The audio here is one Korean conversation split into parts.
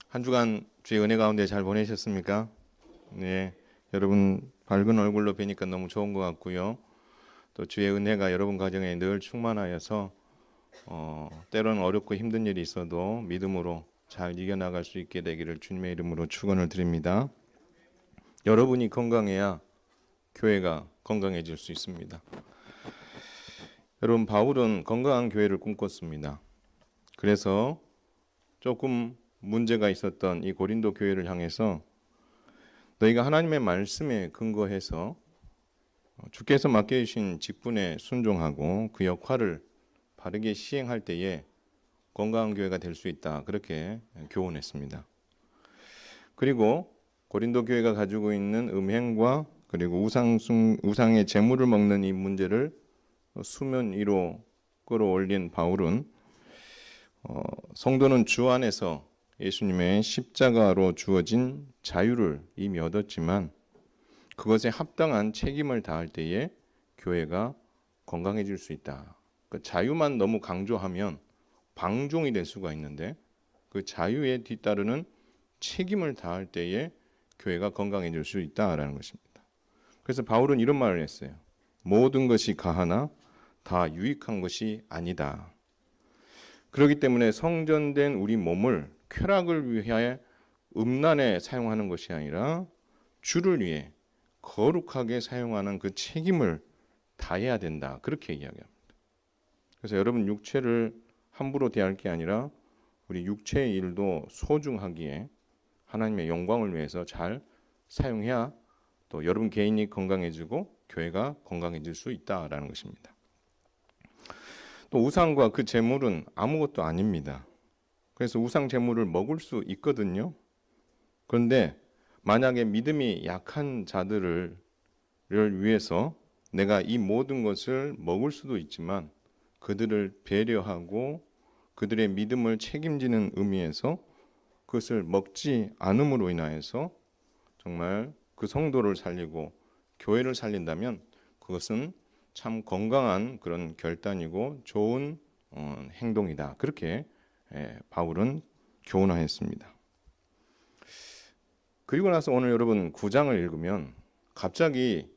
한 주간 주의 은혜 가운데 잘 보내셨습니까? 네, 여러분 밝은 얼굴로 뵈니까 너무 좋은 것 같고요. 또 주의 은혜가 여러분 가정에 늘 충만하여서 때로는 어렵고 힘든 일이 있어도 믿음으로 잘 이겨나갈 수 있게 되기를 주님의 이름으로 축원을 드립니다. 여러분이 건강해야 교회가 건강해질 수 있습니다. 여러분, 바울은 건강한 교회를 꿈꿨습니다. 그래서 조금 문제가 있었던 이 고린도 교회를 향해서 너희가 하나님의 말씀에 근거해서 주께서 맡겨주신 직분에 순종하고 그 역할을 바르게 시행할 때에 건강한 교회가 될 수 있다. 그렇게 교훈했습니다. 그리고 고린도 교회가 가지고 있는 음행과 그리고 우상의 재물을 먹는 이 문제를 수면 위로 끌어올린 바울은 성도는 주 안에서 예수님의 십자가로 주어진 자유를 이미 얻었지만 그것에 합당한 책임을 다할 때에 교회가 건강해질 수 있다. 그 자유만 너무 강조하면 방종이 될 수가 있는데 그 자유에 뒤따르는 책임을 다할 때에 교회가 건강해질 수 있다라는 것입니다. 그래서 바울은 이런 말을 했어요. 모든 것이 가하나 다 유익한 것이 아니다. 그렇기 때문에 성전된 우리 몸을 쾌락을 위해 음란에 사용하는 것이 아니라 주를 위해 거룩하게 사용하는 그 책임을 다해야 된다. 그렇게 이야기합니다. 그래서 여러분 육체를 함부로 대할 게 아니라 우리 육체의 일도 소중하기에 하나님의 영광을 위해서 잘 사용해야 또 여러분 개인이 건강해지고 교회가 건강해질 수 있다라는 것입니다. 또 우상과 그 재물은 아무것도 아닙니다. 그래서 우상 재물을 먹을 수 있거든요. 그런데 만약에 믿음이 약한 자들을 위해서 내가 이 모든 것을 먹을 수도 있지만 그들을 배려하고 그들의 믿음을 책임지는 의미에서 그것을 먹지 않음으로 인하여서 정말 그 성도를 살리고 교회를 살린다면 그것은 참 건강한 그런 결단이고 좋은 행동이다. 그렇게 바울은 교훈하였습니다. 그리고 나서 오늘 여러분 9장을 읽으면 갑자기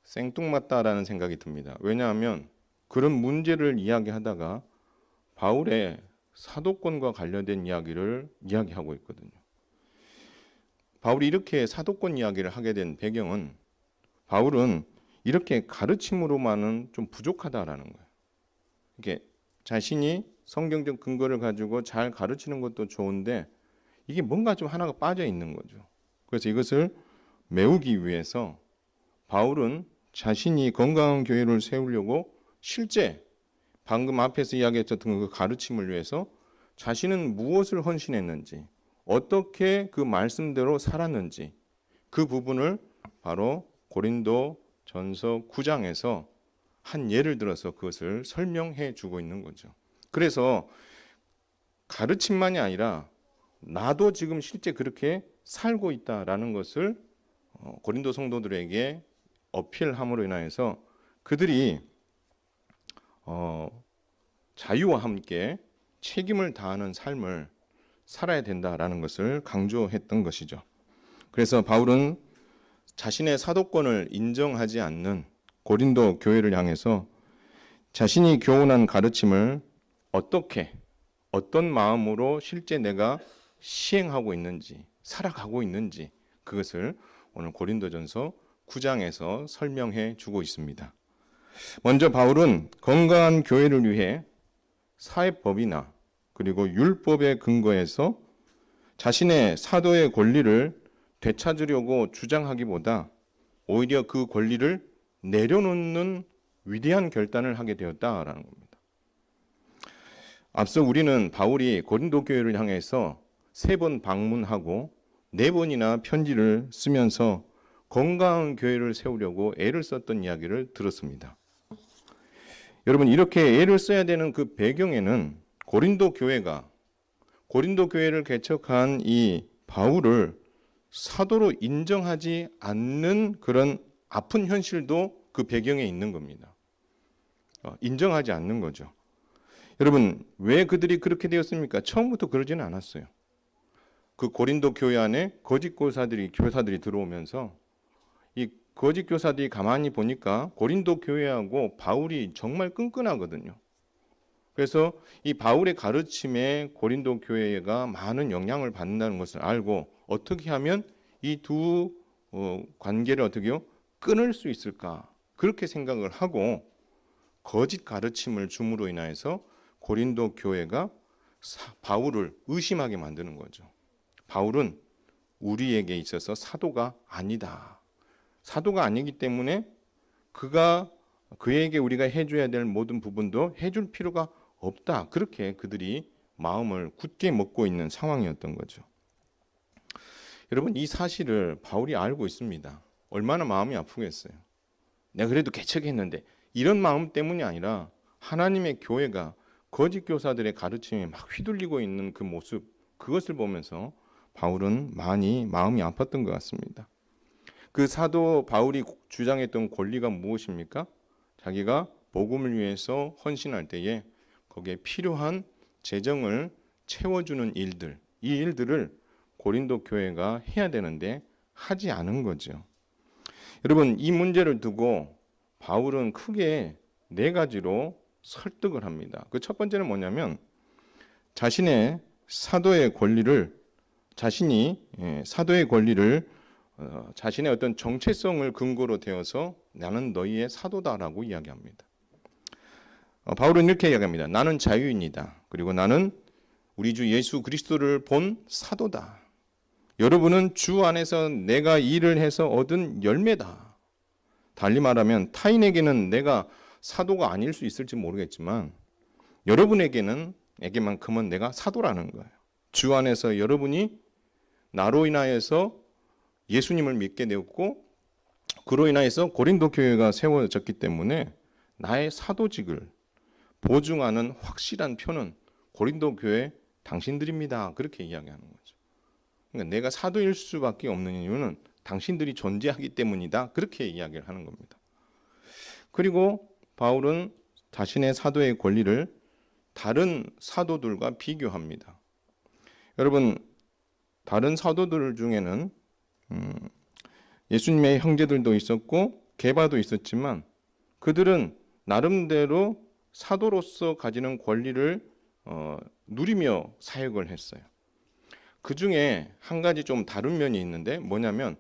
생뚱맞다라는 생각이 듭니다. 왜냐하면 그런 문제를 이야기하다가 바울의 사도권과 관련된 이야기를 이야기하고 있거든요. 바울이 이렇게 사도권 이야기를 하게 된 배경은 바울은 이렇게 가르침으로만은 좀 부족하다라는 거예요. 이게 자신이 성경적 근거를 가지고 잘 가르치는 것도 좋은데 이게 뭔가 좀 하나가 빠져 있는 거죠. 그래서 이것을 메우기 위해서 바울은 자신이 건강한 교회를 세우려고 실제 방금 앞에서 이야기했던 그 가르침을 위해서 자신은 무엇을 헌신했는지 어떻게 그 말씀대로 살았는지 그 부분을 바로 고린도 전서 9장에서 한 예를 들어서 그것을 설명해 주고 있는 거죠. 그래서 가르침만이 아니라 나도 지금 실제 그렇게 살고 있다라는 것을 고린도 성도들에게 어필함으로 인하여서 그들이 자유와 함께 책임을 다하는 삶을 살아야 된다라는 것을 강조했던 것이죠. 그래서 바울은 자신의 사도권을 인정하지 않는 고린도 교회를 향해서 자신이 교훈한 가르침을 어떻게 어떤 마음으로 실제 내가 시행하고 있는지 살아가고 있는지 그것을 오늘 고린도전서 9장에서 설명해 주고 있습니다. 먼저 바울은 건강한 교회를 위해 사회법이나 그리고 율법에 근거해서 자신의 사도의 권리를 되찾으려고 주장하기보다 오히려 그 권리를 내려놓는 위대한 결단을 하게 되었다라는 겁니다. 앞서 우리는 바울이 고린도 교회를 향해서 3번 방문하고 4번이나 편지를 쓰면서 건강한 교회를 세우려고 애를 썼던 이야기를 들었습니다. 여러분 이렇게 애를 써야 되는 그 배경에는 고린도 교회를 개척한 이 바울을 사도로 인정하지 않는 그런 아픈 현실도 그 배경에 있는 겁니다. 인정하지 않는 거죠. 여러분 왜 그들이 그렇게 되었습니까? 처음부터 그러지는 않았어요. 그 고린도 교회 안에 거짓 교사들이 들어오면서 이 거짓 교사들이 가만히 보니까 고린도 교회하고 바울이 정말 끈끈하거든요. 그래서 이 바울의 가르침에 고린도 교회가 많은 영향을 받는다는 것을 알고 어떻게 하면 이 두 관계를 어떻게요? 끊을 수 있을까? 그렇게 생각을 하고 거짓 가르침을 줌으로 인하여서 고린도 교회가 바울을 의심하게 만드는 거죠. 바울은 우리에게 있어서 사도가 아니다. 사도가 아니기 때문에 그에게 우리가 해줘야 될 모든 부분도 해줄 필요가 없다. 그렇게 그들이 마음을 굳게 먹고 있는 상황이었던 거죠. 여러분, 이 사실을 바울이 알고 있습니다. 얼마나 마음이 아프겠어요. 내가 그래도 개척했는데, 이런 마음 때문이 아니라 하나님의 교회가 거짓 교사들의 가르침에 막 휘둘리고 있는 그 모습, 그것을 보면서 바울은 많이 마음이 아팠던 것 같습니다. 그 사도 바울이 주장했던 권리가 무엇입니까? 자기가 복음을 위해서 헌신할 때에 거기에 필요한 재정을 채워주는 일들, 이 일들을 고린도 교회가 해야 되는데 하지 않은 거죠. 여러분, 이 문제를 두고 바울은 크게 네 가지로 설득을 합니다. 그 첫 번째는 뭐냐면 자신의 사도의 권리를 자신의 어떤 정체성을 근거로 되어서 나는 너희의 사도다라고 이야기합니다. 바울은 이렇게 이야기합니다. 나는 자유인이다. 그리고 나는 우리 주 예수 그리스도를 본 사도다. 여러분은 주 안에서 내가 일을 해서 얻은 열매다. 달리 말하면 타인에게는 내가 사도가 아닐 수 있을지 모르겠지만 여러분에게만큼은 내가 사도라는 거예요. 주 안에서 여러분이 나로 인하여서 예수님을 믿게 되었고 그로 인하여서 고린도 교회가 세워졌기 때문에 나의 사도직을 보증하는 확실한 표는 고린도 교회 당신들입니다. 그렇게 이야기하는 거죠. 그러니까 내가 사도일 수밖에 없는 이유는 당신들이 존재하기 때문이다. 그렇게 이야기를 하는 겁니다. 그리고 바울은 자신의 사도의 권리를 다른 사도들과 비교합니다. 여러분, 다른 사도들 중에는 예수님의 형제들도 있었고 게바도 있었지만 그들은 나름대로 사도로서 가지는 권리를 누리며 사역을 했어요. 그 중에 한 가지 좀 다른 면이 있는데 뭐냐면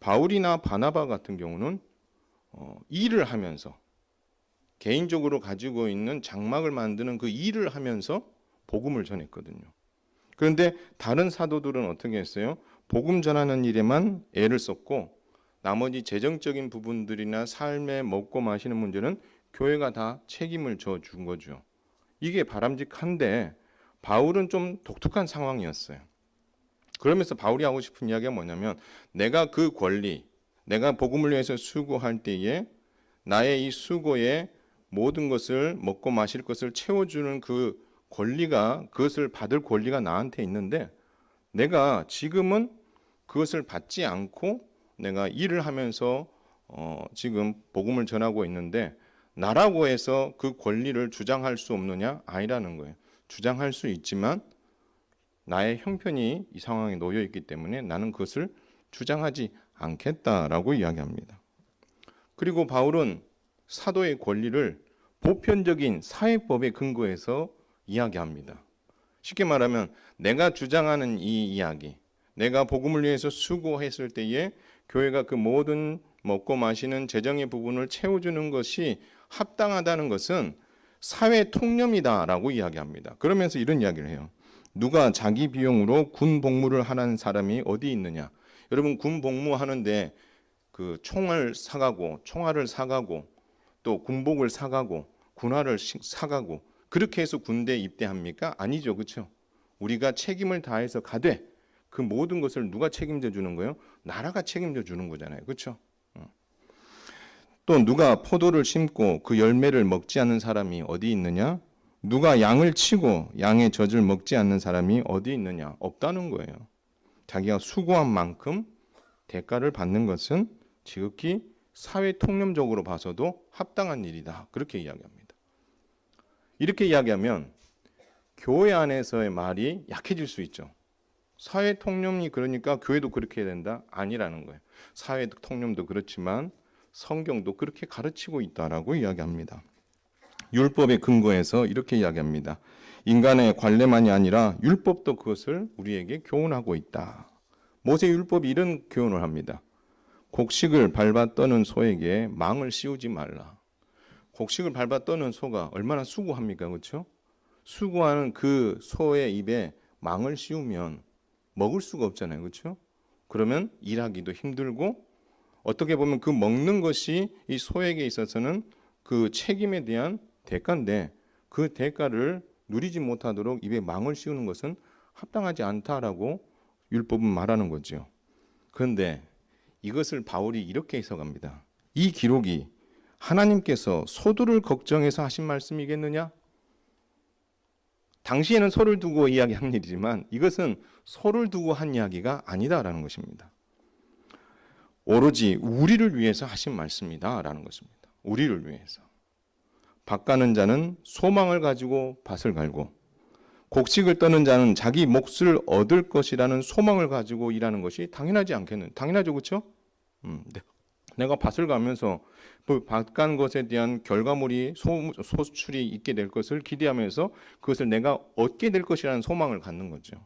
바울이나 바나바 같은 경우는 일을 하면서 개인적으로 가지고 있는 장막을 만드는 그 일을 하면서 복음을 전했거든요. 그런데 다른 사도들은 어떻게 했어요? 복음 전하는 일에만 애를 썼고 나머지 재정적인 부분들이나 삶에 먹고 마시는 문제는 교회가 다 책임을 져준 거죠. 이게 바람직한데 바울은 좀 독특한 상황이었어요. 그러면서 바울이 하고 싶은 이야기가 뭐냐면 내가 그 권리, 내가 복음을 위해서 수고할 때에 나의 이 수고에 모든 것을 먹고 마실 것을 채워주는 그 권리가 그것을 받을 권리가 나한테 있는데 내가 지금은 그것을 받지 않고 내가 일을 하면서 지금 복음을 전하고 있는데 나라고 해서 그 권리를 주장할 수 없느냐? 아니라는 거예요. 주장할 수 있지만 나의 형편이 이 상황에 놓여 있기 때문에 나는 그것을 주장하지 않겠다라고 이야기합니다. 그리고 바울은 사도의 권리를 보편적인 사회법에 근거해서 이야기합니다. 쉽게 말하면 내가 주장하는 이 이야기, 내가 복음을 위해서 수고했을 때에 교회가 그 모든 먹고 마시는 재정의 부분을 채워주는 것이 합당하다는 것은 사회 통념이다라고 이야기합니다. 그러면서 이런 이야기를 해요. 누가 자기 비용으로 군 복무를 하는 사람이 어디 있느냐? 여러분 군 복무하는데 그 총알을 사가고 또 군복을 사가고 군화를 사가고 그렇게 해서 군대에 입대합니까? 아니죠. 그렇죠? 우리가 책임을 다해서 가되 그 모든 것을 누가 책임져 주는 거예요? 나라가 책임져 주는 거잖아요. 그렇죠? 또 누가 포도를 심고 그 열매를 먹지 않는 사람이 어디 있느냐? 누가 양을 치고 양의 젖을 먹지 않는 사람이 어디 있느냐? 없다는 거예요. 자기가 수고한 만큼 대가를 받는 것은 지극히 사회 통념적으로 봐서도 합당한 일이다. 그렇게 이야기합니다. 이렇게 이야기하면 교회 안에서의 말이 약해질 수 있죠. 사회 통념이 그러니까 교회도 그렇게 해야 된다? 아니라는 거예요. 사회 통념도 그렇지만 성경도 그렇게 가르치고 있다라고 이야기합니다. 율법의 근거에서 이렇게 이야기합니다. 인간의 관례만이 아니라 율법도 그것을 우리에게 교훈하고 있다. 모세 율법이 이런 교훈을 합니다. 곡식을 밟아 떠는 소에게 망을 씌우지 말라. 곡식을 밟아 떠는 소가 얼마나 수고합니까? 그렇죠? 수고하는 그 소의 입에 망을 씌우면 먹을 수가 없잖아요. 그렇죠? 그러면 일하기도 힘들고 어떻게 보면 그 먹는 것이 이 소에게 있어서는 그 책임에 대한 대가인데 그 대가를 누리지 못하도록 입에 망을 씌우는 것은 합당하지 않다라고 율법은 말하는 거죠. 그런데 이것을 바울이 이렇게 해석합니다. 이 기록이 하나님께서 소들을 걱정해서 하신 말씀이겠느냐? 당시에는 소를 두고 이야기한 일이지만 이것은 소를 두고 한 이야기가 아니다라는 것입니다. 오로지 우리를 위해서 하신 말씀이다라는 것입니다. 우리를 위해서. 밭 가는 자는 소망을 가지고 밭을 갈고 곡식을 떠는 자는 자기 몫을 얻을 것이라는 소망을 가지고 일하는 것이 당연하지 않겠는? 당연하죠, 그렇죠? 내가 밭을 가면서 그 밭 간 것에 대한 결과물이 소출이 있게 될 것을 기대하면서 그것을 내가 얻게 될 것이라는 소망을 갖는 거죠.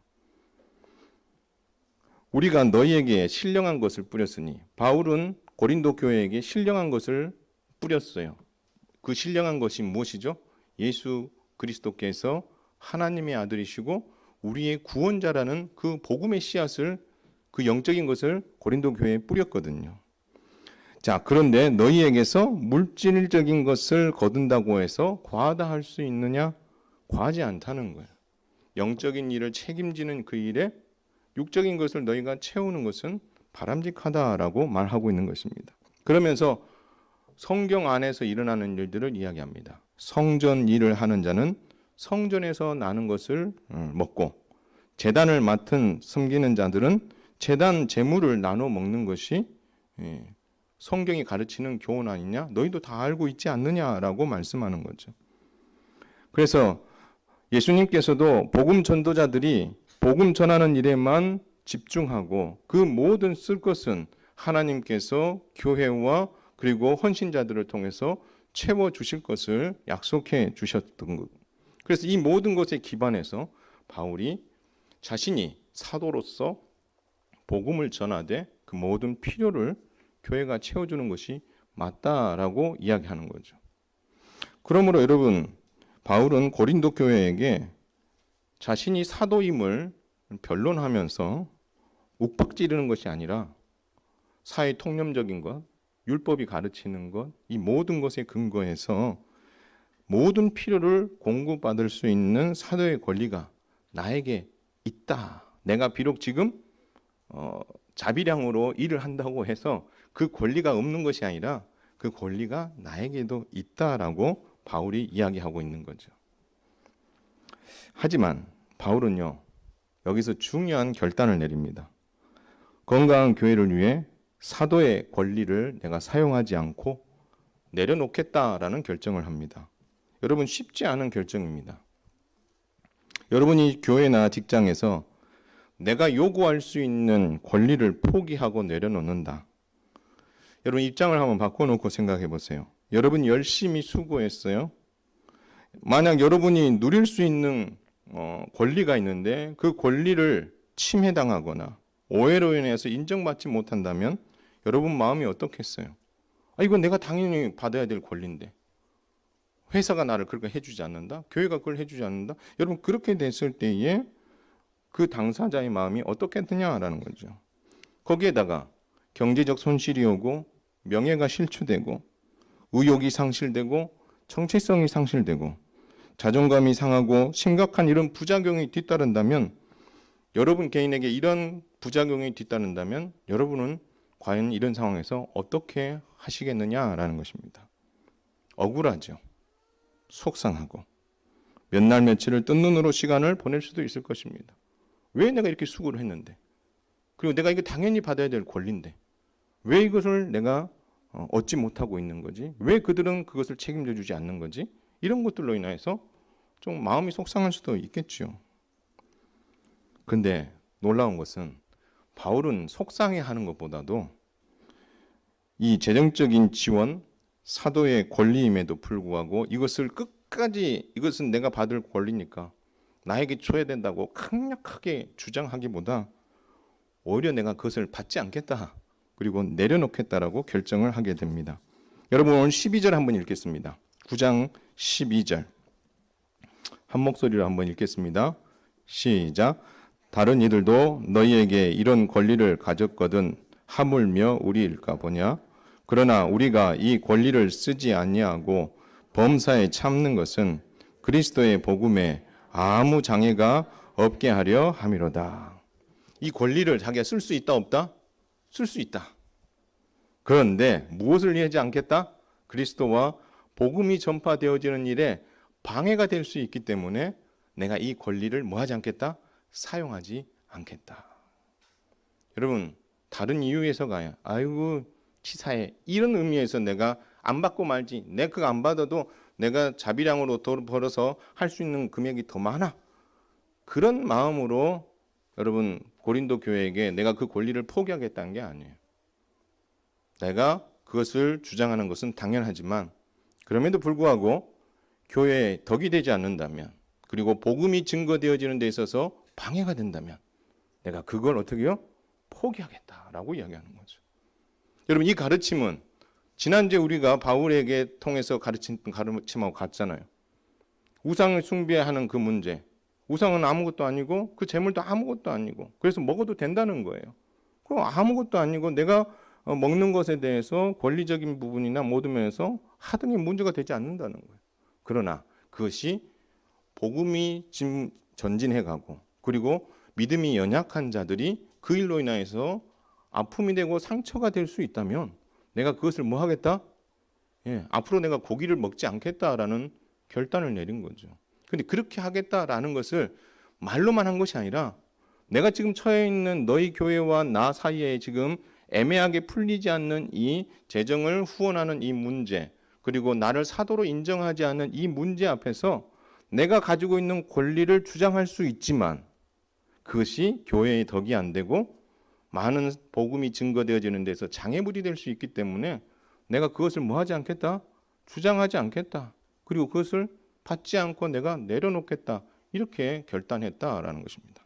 우리가 너희에게 신령한 것을 뿌렸으니 바울은 고린도 교회에게 신령한 것을 뿌렸어요. 그 신령한 것이 무엇이죠? 예수 그리스도께서 하나님의 아들이시고 우리의 구원자라는 그 복음의 씨앗을 그 영적인 것을 고린도 교회에 뿌렸거든요. 자, 그런데 너희에게서 물질적인 것을 거둔다고 해서 과하다 할 수 있느냐? 과하지 않다는 거예요. 영적인 일을 책임지는 그 일에 육적인 것을 너희가 채우는 것은 바람직하다라고 말하고 있는 것입니다. 그러면서 성경 안에서 일어나는 일들을 이야기합니다. 성전 일을 하는 자는 성전에서 나는 것을 먹고 제단을 맡은 섬기는 자들은 제단 제물을 나눠 먹는 것이 성경이 가르치는 교훈 아니냐? 너희도 다 알고 있지 않느냐라고 말씀하는 거죠. 그래서 예수님께서도 복음 전도자들이 복음 전하는 일에만 집중하고 그 모든 쓸 것은 하나님께서 교회와 그리고 헌신자들을 통해서 채워주실 것을 약속해 주셨던 것. 그래서 이 모든 것에 기반해서 바울이 자신이 사도로서 복음을 전하되 그 모든 필요를 교회가 채워주는 것이 맞다라고 이야기하는 거죠. 그러므로 여러분, 바울은 고린도 교회에게 자신이 사도임을 변론하면서 욱박지르는 것이 아니라 사회 통념적인 것, 율법이 가르치는 것, 이 모든 것에 근거해서 모든 필요를 공급받을 수 있는 사도의 권리가 나에게 있다. 내가 비록 지금 자비량으로 일을 한다고 해서 그 권리가 없는 것이 아니라 그 권리가 나에게도 있다라고 바울이 이야기하고 있는 거죠. 하지만 바울은요, 여기서 중요한 결단을 내립니다. 건강한 교회를 위해 사도의 권리를 내가 사용하지 않고 내려놓겠다라는 결정을 합니다. 여러분, 쉽지 않은 결정입니다. 여러분이 교회나 직장에서 내가 요구할 수 있는 권리를 포기하고 내려놓는다. 여러분 입장을 한번 바꿔놓고 생각해 보세요. 여러분이 열심히 수고했어요. 만약 여러분이 누릴 수 있는 권리가 있는데 그 권리를 침해당하거나 오해로 인해서 인정받지 못한다면 여러분 마음이 어떻겠어요? 이건 내가 당연히 받아야 될 권리인데 회사가 나를 그렇게 해주지 않는다? 교회가 그걸 해주지 않는다? 여러분 그렇게 됐을 때에 그 당사자의 마음이 어떻겠느냐라는 거죠. 거기에다가 경제적 손실이 오고 명예가 실추되고 의욕이 상실되고 정체성이 상실되고 자존감이 상하고 심각한 이런 부작용이 뒤따른다면 여러분 개인에게 이런 부작용이 뒤따른다면 여러분은 과연 이런 상황에서 어떻게 하시겠느냐라는 것입니다. 억울하죠. 속상하고 몇 날 며칠을 뜬 눈으로 시간을 보낼 수도 있을 것입니다. 왜 내가 이렇게 수고를 했는데 그리고 내가 이거 당연히 받아야 될 권리인데 왜 이것을 내가 얻지 못하고 있는 거지? 왜 그들은 그것을 책임져 주지 않는 거지? 이런 것들로 인해서 좀 마음이 속상할 수도 있겠죠. 근데 놀라운 것은 바울은 속상해하는 것보다도 이 재정적인 지원, 사도의 권리임에도 불구하고 이것을 끝까지 이것은 내가 받을 권리니까 나에게 줘야 된다고 강력하게 주장하기보다 오히려 내가 그것을 받지 않겠다. 그리고 내려놓겠다라고 결정을 하게 됩니다. 여러분 오늘 12절 한번 읽겠습니다. 9장 12절 한 목소리로 한번 읽겠습니다. 시작. 다른 이들도 너희에게 이런 권리를 가졌거든 하물며 우리일까 보냐. 그러나 우리가 이 권리를 쓰지 아니하고 범사에 참는 것은 그리스도의 복음에 아무 장애가 없게 하려 함이로다. 이 권리를 자기가 쓸 수 있다 없다? 쓸 수 있다. 그런데 무엇을 하지 않겠다? 그리스도와 복음이 전파되어지는 일에 방해가 될 수 있기 때문에 내가 이 권리를 뭐 하지 않겠다? 사용하지 않겠다. 여러분 다른 이유에서가 아이고 치사해 이런 의미에서 내가 안 받고 말지 내가 그거 안 받아도 내가 자비량으로 돈 벌어서 할 수 있는 금액이 더 많아. 그런 마음으로 여러분 고린도 교회에게 내가 그 권리를 포기하겠다는 게 아니에요. 내가 그것을 주장하는 것은 당연하지만 그럼에도 불구하고 교회에 덕이 되지 않는다면 그리고 복음이 증거되어지는 데 있어서 방해가 된다면 내가 그걸 어떻게 해요? 포기하겠다라고 이야기하는 거죠. 여러분 이 가르침은 지난주에 우리가 바울에게 통해서 가르친 가르침하고 같잖아요. 우상을 숭배하는 그 문제. 우상은 아무것도 아니고 그 재물도 아무것도 아니고 그래서 먹어도 된다는 거예요. 그럼 아무것도 아니고 내가 먹는 것에 대해서 권리적인 부분이나 모든 면에서 하등의 문제가 되지 않는다는 거예요. 그러나 그것이 복음이 전진해가고 그리고 믿음이 연약한 자들이 그 일로 인해서 아픔이 되고 상처가 될 수 있다면 내가 그것을 뭐 하겠다? 앞으로 내가 고기를 먹지 않겠다라는 결단을 내린 거죠. 그런데 그렇게 하겠다라는 것을 말로만 한 것이 아니라 내가 지금 처해 있는 너희 교회와 나 사이에 지금 애매하게 풀리지 않는 이 재정을 후원하는 이 문제 그리고 나를 사도로 인정하지 않는 이 문제 앞에서 내가 가지고 있는 권리를 주장할 수 있지만 그것이 교회의 덕이 안 되고 많은 복음이 증거되어지는 데서 장애물이 될 수 있기 때문에 내가 그것을 뭐 하지 않겠다? 주장하지 않겠다. 그리고 그것을 받지 않고 내가 내려놓겠다. 이렇게 결단했다라는 것입니다.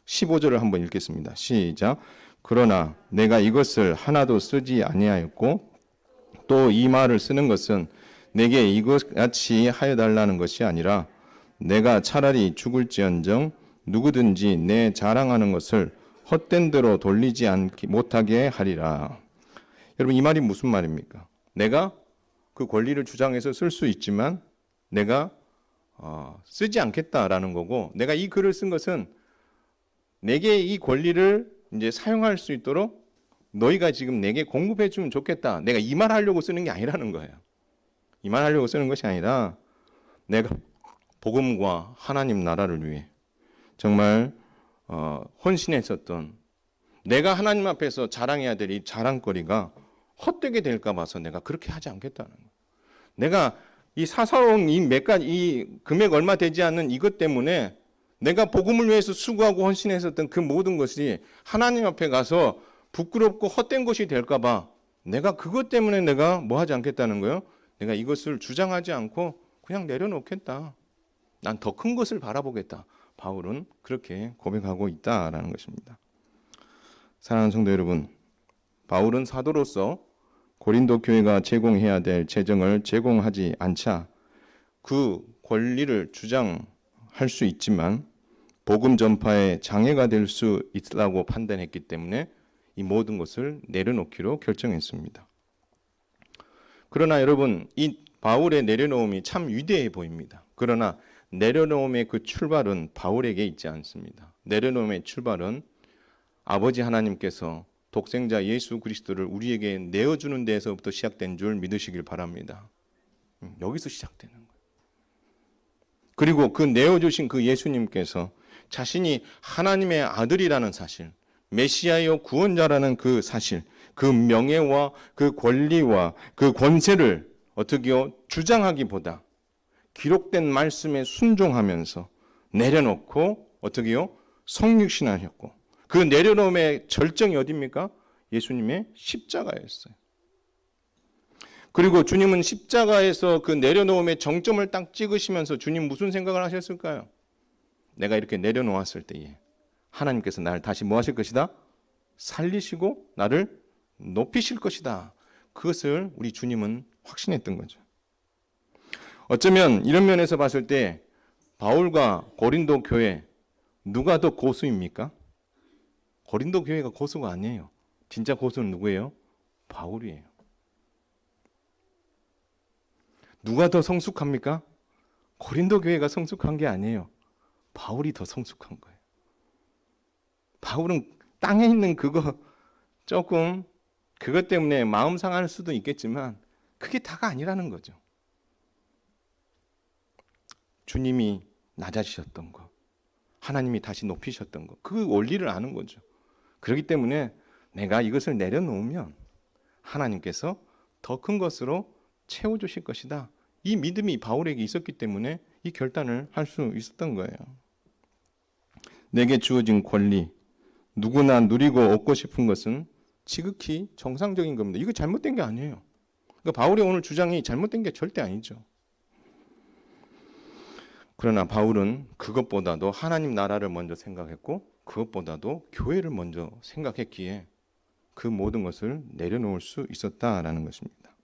15절을 한번 읽겠습니다. 시작. 그러나 내가 이것을 하나도 쓰지 아니하였고 또 이 말을 쓰는 것은 내게 이것같이 하여 달라는 것이 아니라 내가 차라리 죽을지언정 누구든지 내 자랑하는 것을 헛된 대로 돌리지 못하게 하리라. 여러분 이 말이 무슨 말입니까? 내가 그 권리를 주장해서 쓸 수 있지만 내가 쓰지 않겠다라는 거고 내가 이 글을 쓴 것은 내게 이 권리를 이제 사용할 수 있도록 너희가 지금 내게 공급해 주면 좋겠다. 내가 이 말 하려고 쓰는 게 아니라는 거예요. 이 말 하려고 쓰는 것이 아니라 내가 복음과 하나님 나라를 위해 정말 헌신했었던 내가 하나님 앞에서 자랑해야 될 이 자랑거리가 헛되게 될까 봐서 내가 그렇게 하지 않겠다는 거예요. 내가 이 사사로운 이 금액 얼마 되지 않는 이것 때문에 내가 복음을 위해서 수고하고 헌신했었던 그 모든 것이 하나님 앞에 가서 부끄럽고 헛된 것이 될까 봐 내가 그것 때문에 내가 뭐 하지 않겠다는 거예요. 내가 이것을 주장하지 않고 그냥 내려놓겠다. 난 더 큰 것을 바라보겠다. 바울은 그렇게 고백하고 있다라는 것입니다. 사랑하는 성도 여러분, 바울은 사도로서 고린도 교회가 제공해야 될 재정을 제공하지 않자 그 권리를 주장할 수 있지만 복음 전파에 장애가 될 수 있다고 판단했기 때문에 이 모든 것을 내려놓기로 결정했습니다. 그러나 여러분, 이 바울의 내려놓음이 참 위대해 보입니다. 그러나 내려놓음의 그 출발은 바울에게 있지 않습니다. 내려놓음의 출발은 아버지 하나님께서 독생자 예수 그리스도를 우리에게 내어주는 데에서부터 시작된 줄 믿으시길 바랍니다. 여기서 시작되는 거예요. 그리고 그 내어주신 그 예수님께서 자신이 하나님의 아들이라는 사실, 메시아요 구원자라는 그 사실, 그 명예와 그 권리와 그 권세를 어떻게요? 주장하기보다 기록된 말씀에 순종하면서 내려놓고 어떻게요? 성육신하셨고 그 내려놓음의 절정이 어디입니까? 예수님의 십자가였어요. 그리고 주님은 십자가에서 그 내려놓음의 정점을 딱 찍으시면서 주님 무슨 생각을 하셨을까요? 내가 이렇게 내려놓았을 때에 하나님께서 나를 다시 뭐 하실 것이다? 살리시고 나를 높이실 것이다. 그것을 우리 주님은 확신했던 거죠. 어쩌면 이런 면에서 봤을 때 바울과 고린도 교회 누가 더 고수입니까? 고린도 교회가 고수가 아니에요. 진짜 고수는 누구예요? 바울이에요. 누가 더 성숙합니까? 고린도 교회가 성숙한 게 아니에요. 바울이 더 성숙한 거예요. 바울은 땅에 있는 그거 조금 그것 때문에 마음 상할 수도 있겠지만 그게 다가 아니라는 거죠. 주님이 낮아지셨던 거, 하나님이 다시 높이셨던 거, 그 원리를 아는 거죠. 그렇기 때문에 내가 이것을 내려놓으면 하나님께서 더 큰 것으로 채워주실 것이다. 이 믿음이 바울에게 있었기 때문에 이 결단을 할 수 있었던 거예요. 내게 주어진 권리, 누구나 누리고 얻고 싶은 것은 지극히 정상적인 겁니다. 이거 잘못된 게 아니에요. 그러니까 바울의 오늘 주장이 잘못된 게 절대 아니죠. 그러나 바울은 그것보다도 하나님 나라를 먼저 생각했고 그것보다도 교회를 먼저 생각했기에 그 모든 것을 내려놓을 수 있었다라는 것입니다.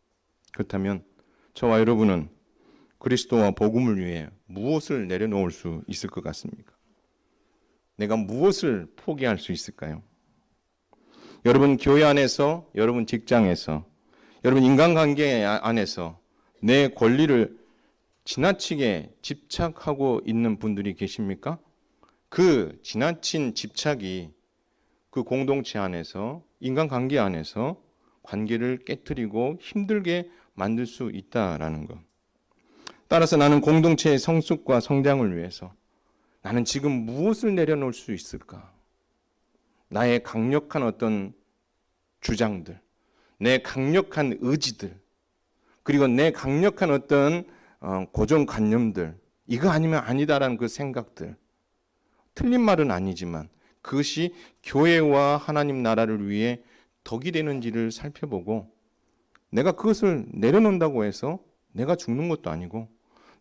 그렇다면 저와 여러분은 그리스도와 복음을 위해 무엇을 내려놓을 수 있을 것 같습니까? 내가 무엇을 포기할 수 있을까요? 여러분 교회 안에서, 여러분 직장에서, 여러분 인간관계 안에서 내 권리를 지나치게 집착하고 있는 분들이 계십니까? 그 지나친 집착이 그 공동체 안에서, 인간관계 안에서 관계를 깨트리고 힘들게 만들 수 있다라는 것. 따라서 나는 공동체의 성숙과 성장을 위해서 나는 지금 무엇을 내려놓을 수 있을까? 나의 강력한 어떤 주장들, 내 강력한 의지들, 그리고 내 강력한 어떤 고정관념들, 이거 아니면 아니다라는 그 생각들. 틀린 말은 아니지만 그것이 교회와 하나님 나라를 위해 덕이 되는지를 살펴보고 내가 그것을 내려놓는다고 해서 내가 죽는 것도 아니고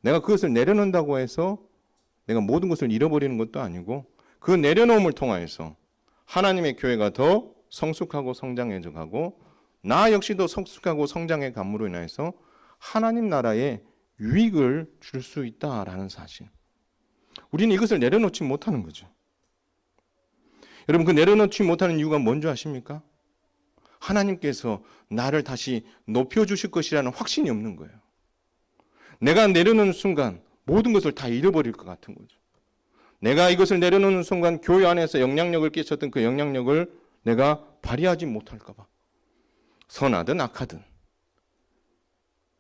내가 그것을 내려놓는다고 해서 내가 모든 것을 잃어버리는 것도 아니고 그 내려놓음을 통하여서 하나님의 교회가 더 성숙하고 성장해져 가고 나 역시도 성숙하고 성장해 감으로 인해서 하나님 나라에 유익을 줄 수 있다라는 사실. 우리는 이것을 내려놓지 못하는 거죠. 여러분 그 내려놓지 못하는 이유가 뭔지 아십니까? 하나님께서 나를 다시 높여주실 것이라는 확신이 없는 거예요. 내가 내려놓는 순간 모든 것을 다 잃어버릴 것 같은 거죠. 내가 이것을 내려놓는 순간 교회 안에서 영향력을 끼쳤던 그 영향력을 내가 발휘하지 못할까 봐. 선하든 악하든.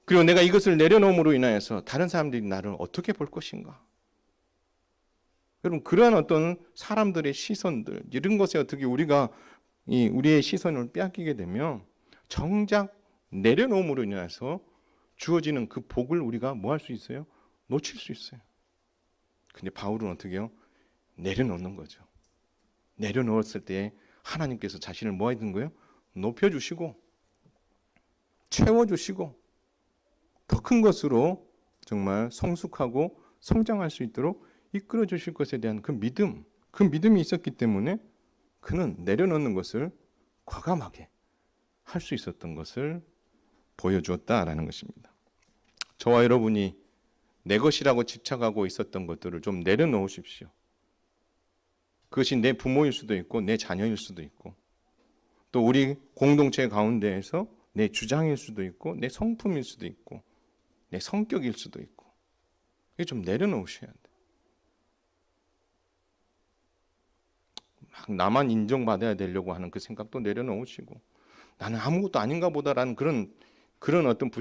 그리고 내가 이것을 내려놓음으로 인하여서 다른 사람들이 나를 어떻게 볼 것인가. 여러분 그러한 어떤 사람들의 시선들 이런 것에 어떻게 우리가 우리의 시선을 빼앗기게 되면 정작 내려놓음으로 인해서 주어지는 그 복을 우리가 뭐 할 수 있어요? 놓칠 수 있어요. 근데 바울은 어떻게 해요? 내려놓는 거죠. 내려놓았을 때 하나님께서 자신을 뭐 하는 거예요? 높여주시고 채워주시고 더 큰 것으로 정말 성숙하고 성장할 수 있도록 이끌어 주실 것에 대한 그 믿음이 있었기 때문에 그는 내려놓는 것을 과감하게 할 수 있었던 것을 보여주었다라는 것입니다. 저와 여러분이 내 것이라고 집착하고 있었던 것들을 좀 내려놓으십시오. 그것이 내 부모일 수도 있고 내 자녀일 수도 있고 또 우리 공동체 가운데에서 내 주장일 수도 있고 내 성품일 수도 있고 내 성격일 수도 있고 이게 좀 내려놓으셔야 돼요. 막 나만 인정받아야 되려고 하는 그 생각도 내려놓으시고 나는 아무것도 아닌가 보다라는 그런 어떤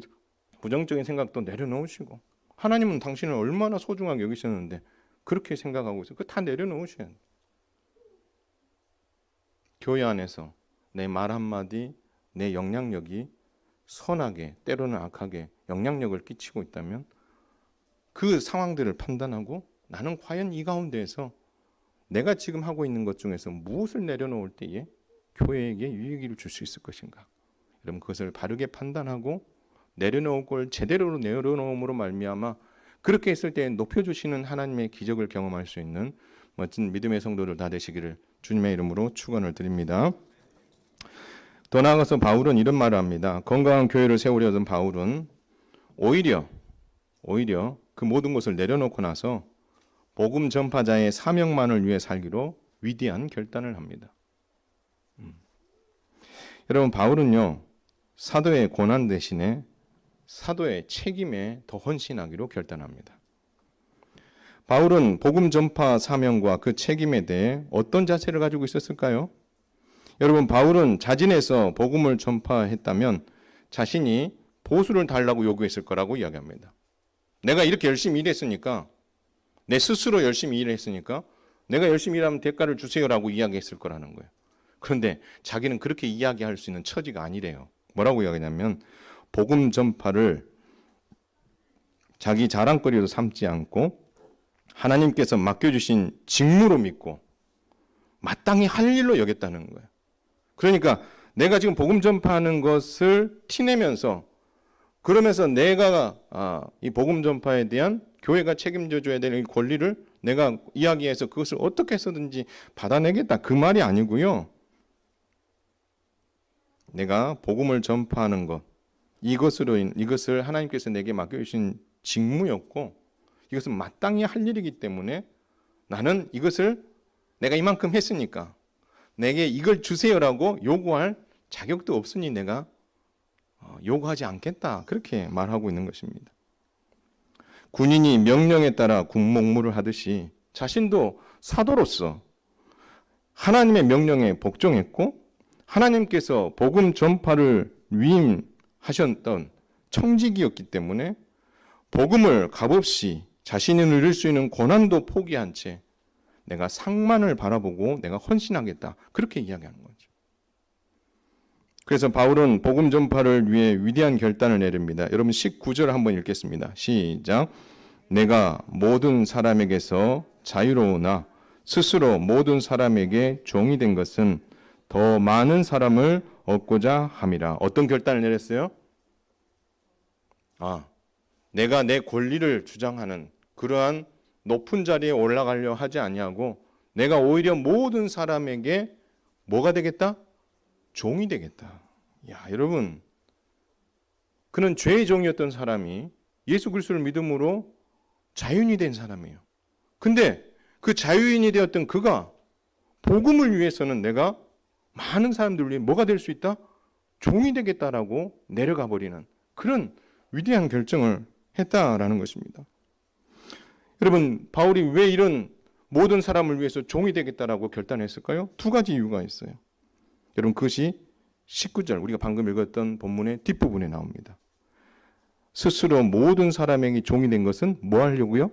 부정적인 생각도 내려놓으시고 하나님은 당신을 얼마나 소중하게 여기셨는데 그렇게 생각하고 있어요. 그거 다 내려놓으셔야 돼요. 교회 안에서 내 말 한마디, 내 영향력이 선하게 때로는 악하게 영향력을 끼치고 있다면 그 상황들을 판단하고 나는 과연 이 가운데에서 내가 지금 하고 있는 것 중에서 무엇을 내려놓을 때에 교회에게 유익을 줄 수 있을 것인가? 여러분 그것을 바르게 판단하고 내려놓을 걸 제대로 내려놓음으로 말미암아 그렇게 했을 때 높여주시는 하나님의 기적을 경험할 수 있는 멋진 믿음의 성도들 다 되시기를 주님의 이름으로 축원을 드립니다. 더 나아가서 바울은 이런 말을 합니다. 건강한 교회를 세우려던 바울은 오히려 그 모든 것을 내려놓고 나서 복음 전파자의 사명만을 위해 살기로 위대한 결단을 합니다. 여러분 바울은요 사도의 고난 대신에 사도의 책임에 더 헌신하기로 결단합니다. 바울은 복음 전파 사명과 그 책임에 대해 어떤 자세를 가지고 있었을까요? 여러분 바울은 자진해서 복음을 전파했다면 자신이 보수를 달라고 요구했을 거라고 이야기합니다. 내가 이렇게 열심히 일했으니까 내 스스로 열심히 일했으니까 내가 열심히 일하면 대가를 주세요라고 이야기했을 거라는 거예요. 그런데 자기는 그렇게 이야기할 수 있는 처지가 아니래요. 뭐라고 이야기하냐면 복음 전파를 자기 자랑거리로 삼지 않고 하나님께서 맡겨주신 직무로 믿고 마땅히 할 일로 여겼다는 거예요. 그러니까 내가 지금 복음 전파하는 것을 티내면서 그러면서 내가 이 복음 전파에 대한 교회가 책임져 줘야 될 권리를 내가 이야기해서 그것을 어떻게 해서든지 받아내겠다 그 말이 아니고요. 내가 복음을 전파하는 것 이것을 하나님께서 내게 맡겨주신 직무였고 이것은 마땅히 할 일이기 때문에 나는 이것을 내가 이만큼 했으니까 내게 이걸 주세요라고 요구할 자격도 없으니 내가 요구하지 않겠다 그렇게 말하고 있는 것입니다. 군인이 명령에 따라 군복무를 하듯이 자신도 사도로서 하나님의 명령에 복종했고 하나님께서 복음 전파를 위임하셨던 청직이었기 때문에 복음을 값없이 자신이 누릴 수 있는 고난도 포기한 채 내가 상만을 바라보고 내가 헌신하겠다 그렇게 이야기하는 거죠. 그래서 바울은 복음 전파를 위해 위대한 결단을 내립니다. 여러분 19절 한번 읽겠습니다. 시작. 내가 모든 사람에게서 자유로우나 스스로 모든 사람에게 종이 된 것은 더 많은 사람을 얻고자 함이라. 어떤 결단을 내렸어요? 내가 내 권리를 주장하는 그러한 높은 자리에 올라가려 하지 아니하고 내가 오히려 모든 사람에게 뭐가 되겠다? 종이 되겠다. 야, 여러분, 그는 죄의 종이었던 사람이 예수 그리스도를 믿음으로 자유인이 된 사람이에요. 근데 그 자유인이 되었던 그가 복음을 위해서는 내가 많은 사람들을 위해 뭐가 될 수 있다? 종이 되겠다라고 내려가 버리는 그런 위대한 결정을 했다라는 것입니다. 여러분, 바울이 왜 이런 모든 사람을 위해서 종이 되겠다라고 결단했을까요? 두 가지 이유가 있어요. 여러분, 그것이 19절 우리가 방금 읽었던 본문의 뒷부분에 나옵니다. 스스로 모든 사람에게 종이 된 것은 뭐 하려고요?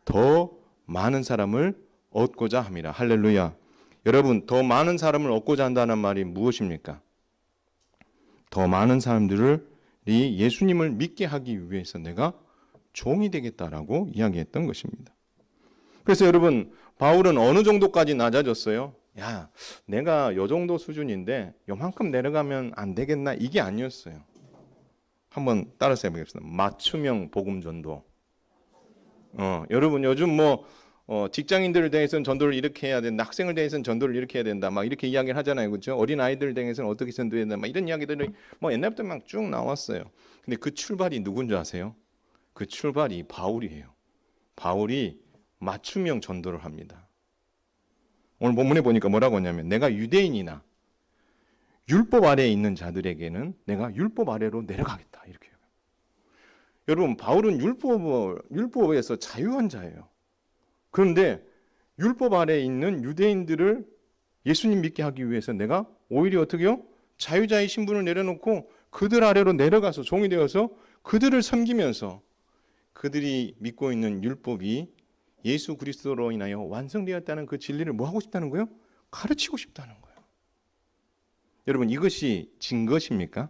더 많은 사람을 얻고자 함이라. 할렐루야. 여러분, 더 많은 사람을 얻고자 한다는 말이 무엇입니까? 더 많은 사람들이 예수님을 믿게 하기 위해서 내가 종이 되겠다라고 이야기했던 것입니다. 그래서 여러분, 바울은 어느 정도까지 낮아졌어요? 야, 내가 요 정도 수준인데 요만큼 내려가면 안 되겠나? 이게 아니었어요. 한번 따라서 해보겠습니다. 맞춤형 복음 전도. 여러분 요즘 직장인들을 대해서는 전도를 이렇게 해야 된다. 학생을 대해서는 전도를 이렇게 해야 된다. 막 이렇게 이야기를 하잖아요. 그렇죠? 어린 아이들 대해서는 어떻게 전도해야 된다. 막 이런 이야기들이 옛날부터 막 쭉 나왔어요. 근데 그 출발이 누군지 아세요? 그 출발이 바울이에요. 바울이 맞춤형 전도를 합니다. 오늘 본문에 보니까 뭐라고 하냐면 내가 유대인이나 율법 아래에 있는 자들에게는 내가 율법 아래로 내려가겠다. 이렇게 해요. 여러분, 바울은 율법에서 자유한 자예요. 그런데 율법 아래에 있는 유대인들을 예수님 믿게 하기 위해서 내가 오히려 어떻게요? 자유자의 신분을 내려놓고 그들 아래로 내려가서 종이 되어서 그들을 섬기면서 그들이 믿고 있는 율법이 예수 그리스도로 인하여 완성되었다는 그 진리를 뭐 하고 싶다는 거예요? 가르치고 싶다는 거예요. 여러분, 이것이 진 것입니까?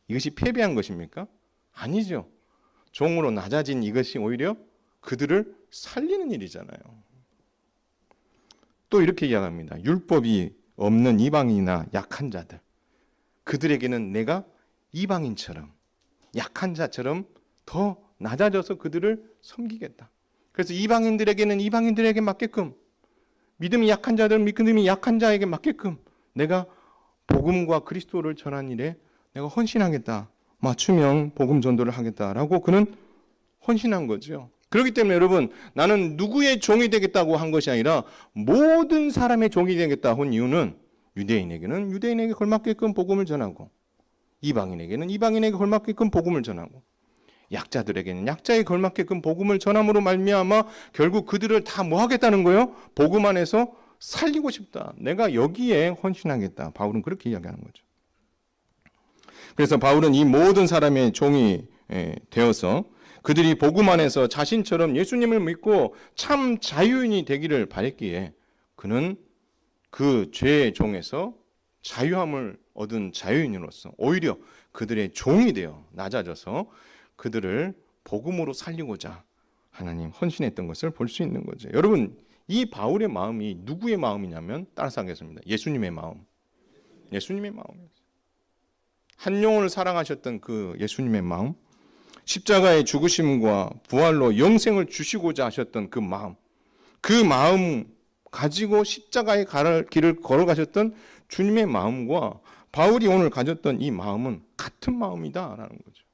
이것이 패배한 것입니까? 아니죠. 종으로 낮아진 이것이 오히려 그들을 살리는 일이잖아요. 또 이렇게 이야기합니다. 율법이 없는 이방인이나 약한 자들, 그들에게는 내가 이방인처럼 약한 자처럼 더 낮아져서 그들을 섬기겠다. 그래서 이방인들에게는 이방인들에게 맞게끔, 믿음이 약한 자들은 믿음이 약한 자에게 맞게끔 내가 복음과 그리스도를 전한 일에 내가 헌신하겠다. 맞춤형 복음 전도를 하겠다라고 그는 헌신한 거죠. 그렇기 때문에 여러분, 나는 누구의 종이 되겠다고 한 것이 아니라 모든 사람의 종이 되겠다 한 이유는 유대인에게는 유대인에게 걸맞게끔 복음을 전하고, 이방인에게는 이방인에게 걸맞게끔 복음을 전하고, 약자들에게는 약자에 걸맞게끔 복음을 전함으로 말미암아 결국 그들을 다 뭐 하겠다는 거예요? 복음 안에서 살리고 싶다. 내가 여기에 헌신하겠다. 바울은 그렇게 이야기하는 거죠. 그래서 바울은 이 모든 사람의 종이 되어서 그들이 복음 안에서 자신처럼 예수님을 믿고 참 자유인이 되기를 바랬기에 그는 그 죄의 종에서 자유함을 얻은 자유인으로서 오히려 그들의 종이 되어 낮아져서 그들을 복음으로 살리고자 하나님 헌신했던 것을 볼 수 있는 거죠. 여러분, 이 바울의 마음이 누구의 마음이냐면, 따라서 하겠습니다. 예수님의 마음. 예수님의 마음이었어요. 한 영혼을 사랑하셨던 그 예수님의 마음, 십자가의 죽으심과 부활로 영생을 주시고자 하셨던 그 마음 가지고 십자가의 길을 걸어가셨던 주님의 마음과 바울이 오늘 가졌던 이 마음은 같은 마음이다라는 거죠.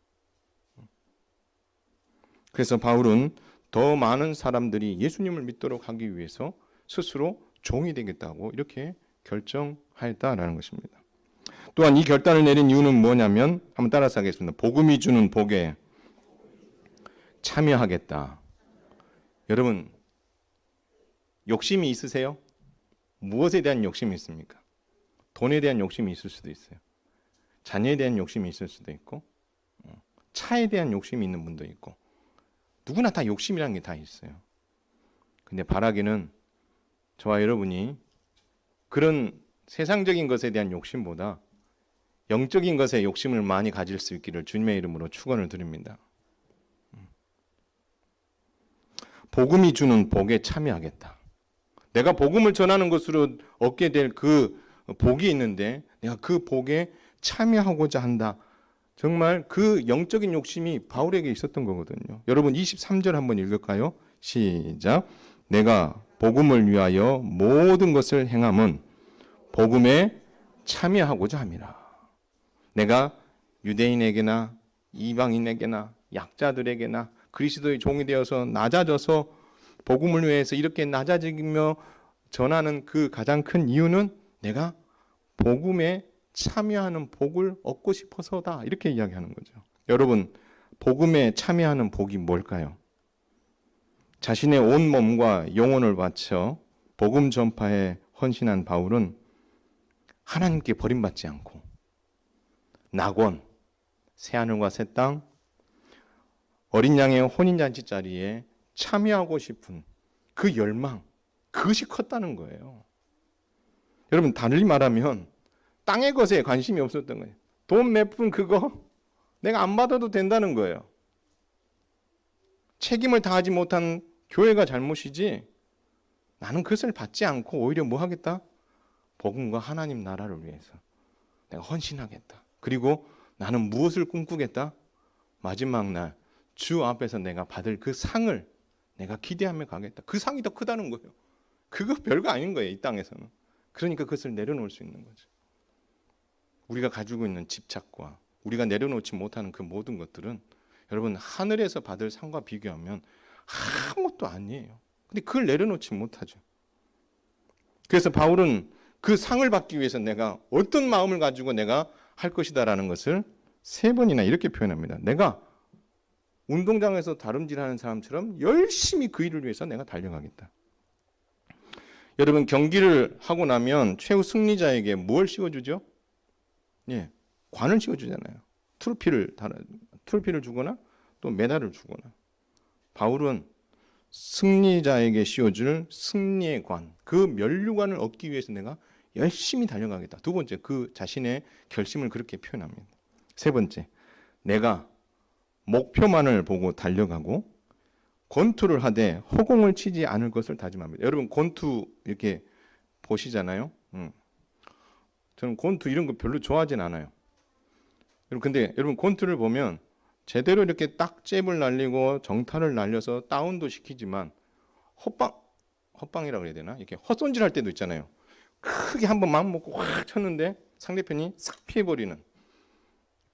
그래서 바울은 더 많은 사람들이 예수님을 믿도록 하기 위해서 스스로 종이 되겠다고 이렇게 결정하였다라는 것입니다. 또한 이 결단을 내린 이유는 뭐냐면, 한번 따라서 하겠습니다. 복음이 주는 복에 참여하겠다. 여러분, 욕심이 있으세요? 무엇에 대한 욕심이 있습니까? 돈에 대한 욕심이 있을 수도 있어요. 자녀에 대한 욕심이 있을 수도 있고, 차에 대한 욕심이 있는 분도 있고, 누구나 다 욕심이라는 게 다 있어요. 근데 바라기는 저와 여러분이 그런 세상적인 것에 대한 욕심보다 영적인 것에 욕심을 많이 가질 수 있기를 주님의 이름으로 축원을 드립니다. 복음이 주는 복에 참여하겠다. 내가 복음을 전하는 것으로 얻게 될 그 복이 있는데 내가 그 복에 참여하고자 한다. 정말 그 영적인 욕심이 바울에게 있었던 거거든요. 여러분 23절 한번 읽을까요? 시작. 내가 복음을 위하여 모든 것을 행함은 복음에 참여하고자 함이라. 내가 유대인에게나 이방인에게나 약자들에게나 그리스도의 종이 되어서 낮아져서 복음을 위해서 이렇게 낮아지며 전하는 그 가장 큰 이유는 내가 복음에 참여하는 복을 얻고 싶어서다. 이렇게 이야기하는 거죠. 여러분, 복음에 참여하는 복이 뭘까요? 자신의 온 몸과 영혼을 바쳐 복음 전파에 헌신한 바울은 하나님께 버림받지 않고 낙원, 새하늘과 새 땅, 어린 양의 혼인잔치 자리에 참여하고 싶은 그 열망, 그것이 컸다는 거예요. 여러분, 달리 말하면 땅의 것에 관심이 없었던 거예요. 돈 몇 푼 그거 내가 안 받아도 된다는 거예요. 책임을 다하지 못한 교회가 잘못이지 나는 그것을 받지 않고 오히려 뭐 하겠다? 복음과 하나님 나라를 위해서 내가 헌신하겠다. 그리고 나는 무엇을 꿈꾸겠다? 마지막 날 주 앞에서 내가 받을 그 상을 내가 기대하며 가겠다. 그 상이 더 크다는 거예요. 그거 별거 아닌 거예요, 이 땅에서는. 그러니까 그것을 내려놓을 수 있는 거죠. 우리가 가지고 있는 집착과 우리가 내려놓지 못하는 그 모든 것들은 여러분 하늘에서 받을 상과 비교하면 아무것도 아니에요. 근데 그걸 내려놓지 못하죠. 그래서 바울은 그 상을 받기 위해서 내가 어떤 마음을 가지고 내가 할 것이다라는 것을 3번이나 이렇게 표현합니다. 내가 운동장에서 다름질하는 사람처럼 열심히 그 일을 위해서 내가 달려가겠다. 여러분, 경기를 하고 나면 최후 승리자에게 뭘 씌워주죠? 예, 관을 씌워주잖아요. 트로피를 주거나 또 메달을 주거나. 바울은 승리자에게 씌워줄 승리의 관, 그 면류관을 얻기 위해서 내가 열심히 달려가겠다. 2번째, 그 자신의 결심을 그렇게 표현합니다. 3번째, 내가 목표만을 보고 달려가고 권투를 하되 허공을 치지 않을 것을 다짐합니다. 여러분, 권투 이렇게 보시잖아요. 저는 권투 이런 거 별로 좋아하진 않아요. 근데 여러분 권투를 보면 제대로 이렇게 딱 잽을 날리고 정타를 날려서 다운도 시키지만 헛방이라고 해야 되나? 이렇게 헛손질할 때도 있잖아요. 크게 한번 마음 먹고 확 쳤는데 상대편이 싹 피해버리는.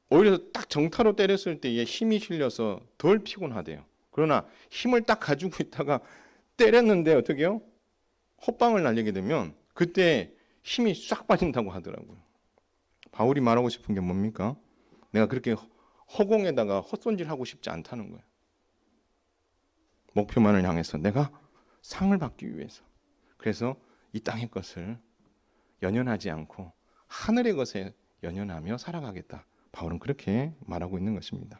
오히려 딱 정타로 때렸을 때에 힘이 실려서 덜 피곤하대요. 그러나 힘을 딱 가지고 있다가 때렸는데 어떻게 해요? 헛방을 날리게 되면 그때 힘이 싹 빠진다고 하더라고요. 바울이 말하고 싶은 게 뭡니까? 내가 그렇게 허공에다가 헛손질하고 싶지 않다는 거예요. 목표만을 향해서 내가 상을 받기 위해서. 그래서 이 땅의 것을 연연하지 않고 하늘의 것에 연연하며 살아가겠다. 바울은 그렇게 말하고 있는 것입니다.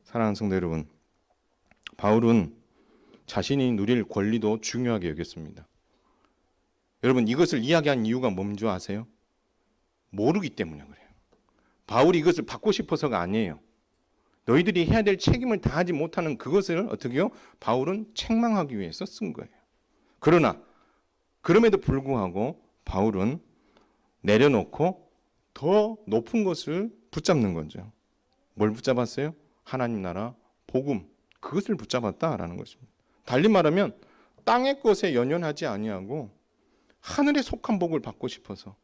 사랑하는 성도 여러분, 바울은 자신이 누릴 권리도 중요하게 여겼습니다. 여러분 이것을 이야기한 이유가 뭔지 아세요? 모르기 때문에 그래요. 바울이 이것을 받고 싶어서가 아니에요. 너희들이 해야 될 책임을 다하지 못하는 그것을 어떻게 해요? 바울은 책망하기 위해서 쓴 거예요. 그러나 그럼에도 불구하고 바울은 내려놓고 더 높은 것을 붙잡는 거죠. 뭘 붙잡았어요? 하나님 나라, 복음, 그것을 붙잡았다라는 것입니다. 달리 말하면 땅의 것에 연연하지 아니하고 하늘에 속한 복을 받고 싶어서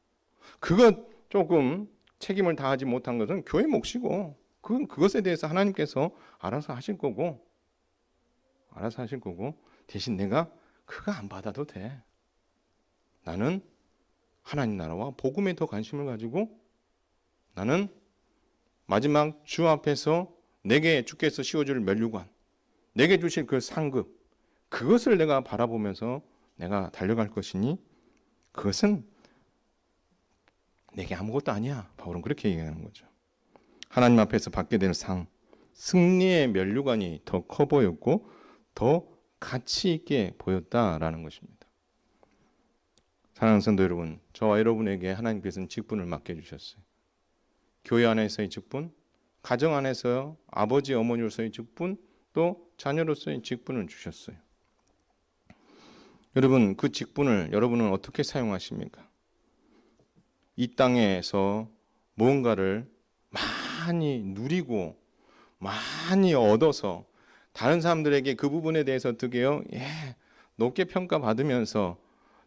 그것 조금 책임을 다하지 못한 것은 교회 몫이고 그것에 대해서 하나님께서 알아서 하실 거고 대신 내가 그거 안 받아도 돼. 나는 하나님 나라와 복음에 더 관심을 가지고 나는 마지막 주 앞에서 내게 주께서 씌워줄 면류관, 내게 주실 그 상급, 그것을 내가 바라보면서 내가 달려갈 것이니 그것은 내게 아무것도 아니야. 바울은 그렇게 얘기하는 거죠. 하나님 앞에서 받게 될 상, 승리의 면류관이 더 커 보였고 더 가치 있게 보였다라는 것입니다. 사랑하는 성도 여러분, 저와 여러분에게 하나님께서는 직분을 맡겨주셨어요. 교회 안에서의 직분, 가정 안에서 아버지 어머니로서의 직분, 또 자녀로서의 직분을 주셨어요. 여러분 그 직분을 여러분은 어떻게 사용하십니까? 이 땅에서 무언가를 많이 누리고 많이 얻어서 다른 사람들에게 그 부분에 대해서 어떻게 해요? 높게 평가받으면서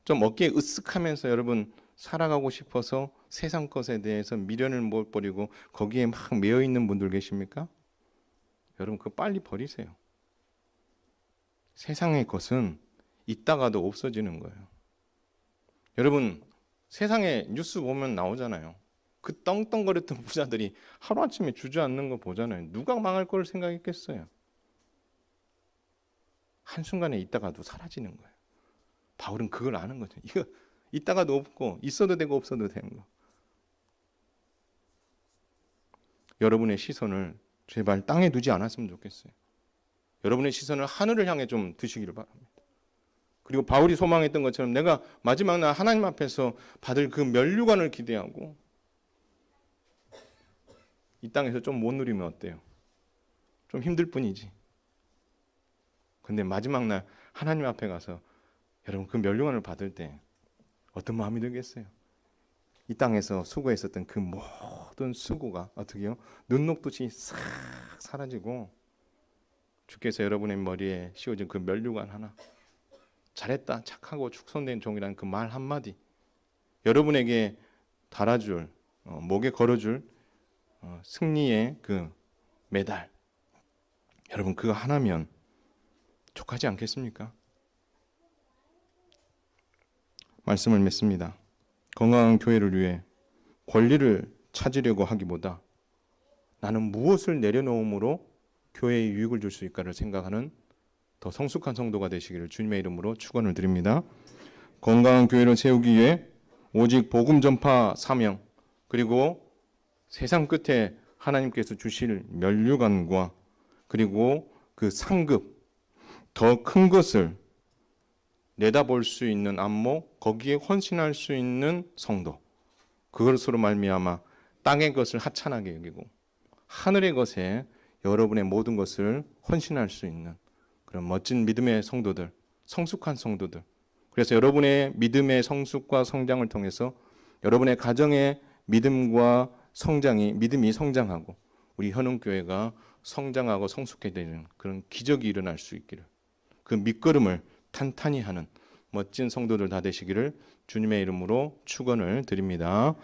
좀 어깨에 으쓱하면서 여러분 살아가고 싶어서 세상 것에 대해서 미련을 못 버리고 거기에 막 매여 있는 분들 계십니까? 여러분 그거 빨리 버리세요. 세상의 것은 있다가도 없어지는 거예요. 여러분 세상에 뉴스 보면 나오잖아요. 그 떵떵거렸던 부자들이 하루아침에 주저앉는 거 보잖아요. 누가 망할 걸 생각했겠어요. 한순간에 있다가도 사라지는 거예요. 바울은 그걸 아는 거죠. 이거 있다가도 없고 있어도 되고 없어도 되는 거. 여러분의 시선을 제발 땅에 두지 않았으면 좋겠어요. 여러분의 시선을 하늘을 향해 좀 두시기를 바랍니다. 그리고 바울이 소망했던 것처럼 내가 마지막 날 하나님 앞에서 받을 그 면류관을 기대하고 이 땅에서 좀 못 누리면 어때요? 좀 힘들 뿐이지. 근데 마지막 날 하나님 앞에 가서 여러분 그 면류관을 받을 때 어떤 마음이 들겠어요? 이 땅에서 수고했었던 그 모든 수고가 어떻게 해요? 눈 녹듯이 싹 사라지고 주께서 여러분의 머리에 씌워진 그 면류관 하나, 잘했다, 착하고 축선된 종이라는 그 말 한마디, 여러분에게 달아줄, 목에 걸어줄 승리의 그 메달, 여러분 그거 하나면 족하지 않겠습니까? 말씀을 맺습니다. 건강한 교회를 위해 권리를 찾으려고 하기보다 나는 무엇을 내려놓음으로 교회에 유익을 줄 수 있을까를 생각하는 더 성숙한 성도가 되시기를 주님의 이름으로 축원을 드립니다. 건강한 교회를 세우기 위해 오직 복음 전파 사명, 그리고 세상 끝에 하나님께서 주실 면류관과 그리고 그 상급, 더 큰 것을 내다볼 수 있는 안목, 거기에 헌신할 수 있는 성도, 그것으로 말미암아 땅의 것을 하찮게 여기고 하늘의 것에 여러분의 모든 것을 헌신할 수 있는 그런 멋진 믿음의 성도들, 성숙한 성도들, 그래서 여러분의 믿음의 성숙과 성장을 통해서 여러분의 가정의 믿음이 성장하고 우리 현흥교회가 성장하고 성숙해 되는 그런 기적이 일어날 수 있기를, 그 밑거름을 탄탄히 하는 멋진 성도들 다 되시기를 주님의 이름으로 축원을 드립니다.